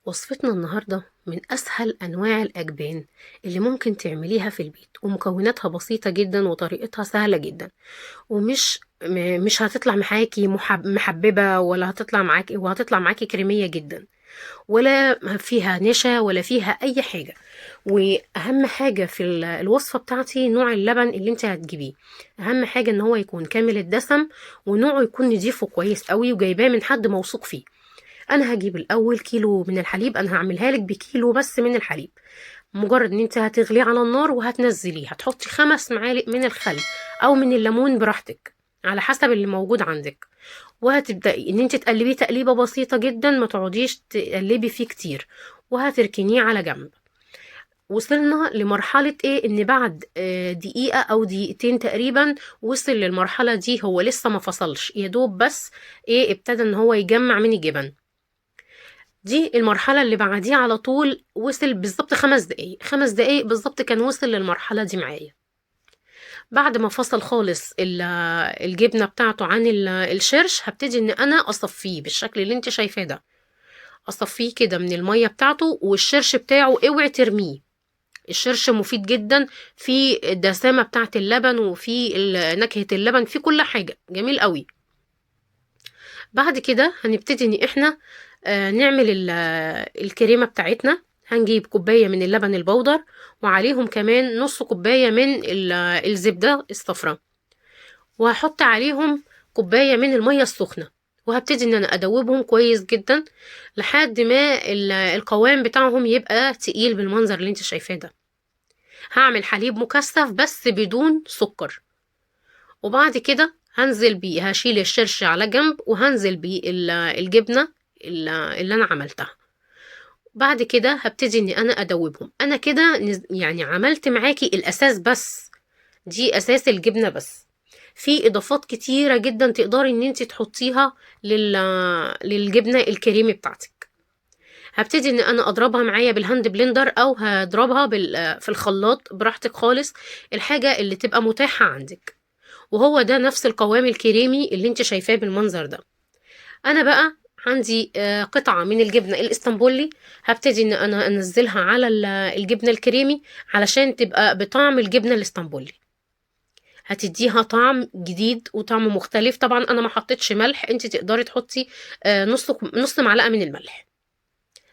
وصفتنا النهاردة من أسهل أنواع الأجبان اللي ممكن تعمليها في البيت، ومكوناتها بسيطة جدا وطريقتها سهلة جدا، ومش مش هتطلع معاكي محببة، ولا هتطلع معاكي كريمية جدا، ولا فيها نشا ولا فيها أي حاجة. وأهم حاجة في الوصفة بتاعتي نوع اللبن اللي انت هتجيبيه. أهم حاجة ان هو يكون كامل الدسم، ونوعه يكون نضيف وكويس قوي، وجايباه من حد موثوق فيه. انا هجيب الاول كيلو من الحليب، انا هعملها لك بكيلو بس من الحليب. مجرد ان انت هتغليه على النار وهتنزليه، هتحطي 5 معالق من الخل او من الليمون براحتك على حسب اللي موجود عندك. وهتبدأي ان انت تقلبيه تقليبة بسيطة جدا، ما تقعديش تقلبي فيه كتير، وهتركنيه على جنب. وصلنا لمرحلة ايه؟ ان بعد دقيقة او دقيقتين تقريبا وصل للمرحلة دي، هو لسه ما فصلش، يا دوب بس ايه، ابتدى ان هو يجمع من الجبن. دي المرحلة اللي بعديه على طول، وصل بالظبط 5 دقايق، 5 دقايق بالظبط كان وصل للمرحلة دي معايا. بعد ما فصل خالص الجبنة بتاعته عن الشرش، هبتدي ان انا اصفيه بالشكل اللي انت شايفاه ده. اصفيه كده من المية بتاعته، والشرش بتاعه اوعي ترميه. الشرش مفيد جدا في الدسامة بتاعة اللبن، وفي نكهة اللبن، في كل حاجة جميل قوي. بعد كده هنبتدي ان احنا نعمل الكريمة بتاعتنا. هنجيب كوباية من اللبن البودر، وعليهم كمان نص كوباية من الزبدة الصفراء، وهحط عليهم كوباية من المية السخنة، وهبتدي ان انا ادوبهم كويس جدا لحد ما القوام بتاعهم يبقى تقيل بالمنظر اللي انت شايفاه ده. هعمل حليب مكثف بس بدون سكر. وبعد كده هنزل بيه، هشيل الشرش على جنب، وهنزل بيه الجبنة اللي انا عملتها. بعد كده هبتدي ان انا ادوبهم. انا كده يعني عملت معاكي الاساس بس، دي اساس الجبنة بس. في اضافات كتيرة جدا تقدري ان انت تحطيها للجبنة الكريمي بتاعتك. هبتدي ان انا اضربها معايا بالهاند بلندر، او هضربها في الخلاط براحتك خالص، الحاجة اللي تبقى متاحة عندك. وهو ده نفس القوام الكريمي اللي انت شايفاه بالمنظر ده. انا بقى عندي قطعة من الجبنة الاسطنبولي، هبتدي ان انا انزلها على الجبنة الكريمي علشان تبقى بطعم الجبنة الاسطنبولي. هتديها طعم جديد وطعم مختلف. طبعا انا ما حطيتش ملح، انت تقدري تحطي نص معلقة من الملح،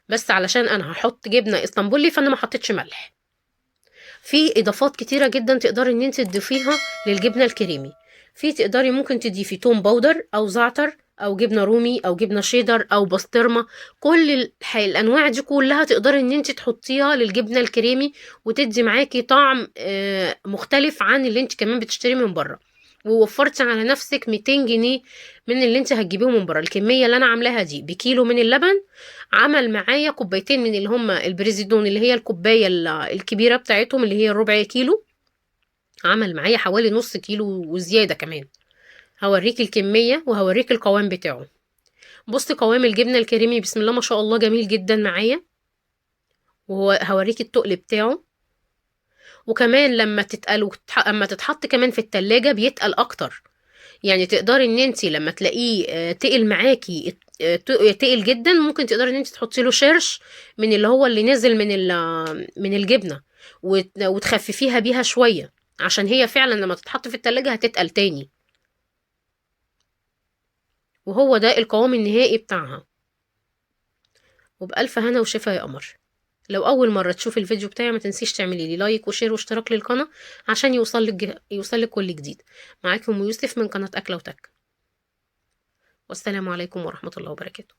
بس علشان انا هحط جبنة اسطنبولي فانا ما حطيتش ملح. في اضافات كتيرة جدا تقدري ان انت تضيفيها للجبنة الكريمي. تقدري ممكن تضيفي توم باودر، او زعتر، او جبنة رومي، او جبنة شيدر، او بسطرمة. كل الانواع دي كلها تقدري ان انت تحطيها للجبنة الكريمي، وتدي معاكي طعم مختلف عن اللي انت كمان بتشتري من بره. ووفرتي على نفسك 200 جنيه من اللي انت هتجيبيه من بره. الكمية اللي انا عاملاها دي بكيلو من اللبن، عمل معايا كوبايتين من اللي هم البريزيدون، اللي هي الكوباية الكبيرة بتاعتهم، اللي هي الربع كيلو. عمل معايا حوالي نص كيلو وزيادة كمان. هوريك الكمية وهوريك القوام بتاعه. بصي قوام الجبنة الكريمي بسم الله ما شاء الله جميل جدا معايا. وهوريك التقل بتاعه. وكمان لما تتقل اما تتحط كمان في التلاجة بيتقل اكتر. يعني تقدري ان انت لما تلاقيه تقل معاكي، تقل جدا، ممكن تقدري ان انت تحطي له شرش من اللي هو اللي نازل من الجبنة، وتخففيها بيها شوية، عشان هي فعلا لما تتحط في التلاجة هتتقل تاني. وهو ده القوام النهائي بتاعها. وبألف هنا وشفا يا قمر. لو أول مرة تشوفي الفيديو بتاعي، ما تنسيش تعملي لي لايك وشير واشتراك للقناة عشان يوصلك كل جديد. معاكم يوسف من قناة أكلة وتك، والسلام عليكم ورحمة الله وبركاته.